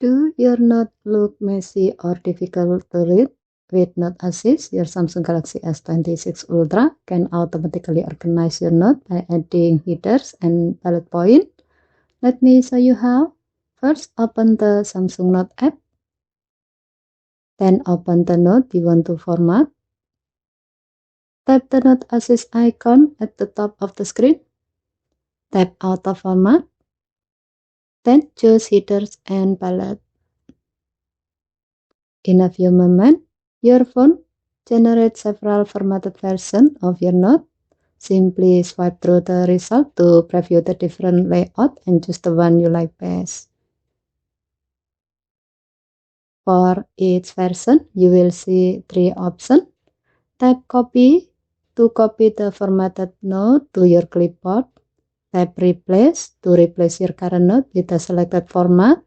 Do your note look messy or difficult to read? With Note Assist, your Samsung Galaxy S26 Ultra can automatically organize your note by adding headers and bullet points. Let me show you how. First, open the Samsung Note app. Then open the note you want to format. Tap the Note Assist icon at the top of the screen. Tap Auto Format. Then choose headers and bullet. In a few moments, your phone generates several formatted versions of your note. Simply swipe through the result to preview the different layout and choose the one you like best. For each version, you will see 3 options. Tap Copy to copy the formatted note to your clipboard. Tap Replace to replace your current note with the selected format.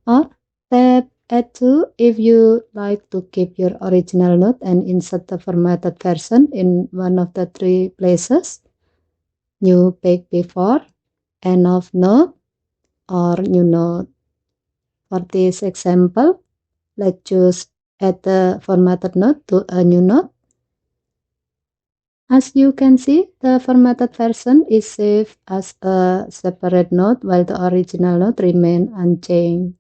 Or tap Add to if you like to keep your original note and insert the formatted version in one of the 3 places. New page before, end of note, or new note. For this example, let's choose add the formatted note to a new note. As you can see, the formatted version is saved as a separate note while the original note remains unchanged.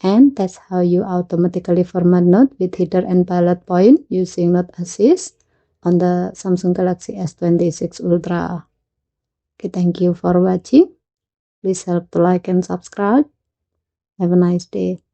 And that's how you automatically format note with header and bullet point using Note Assist on the Samsung Galaxy S26 Ultra. Okay, thank you for watching. Please help to like and subscribe. Have a nice day.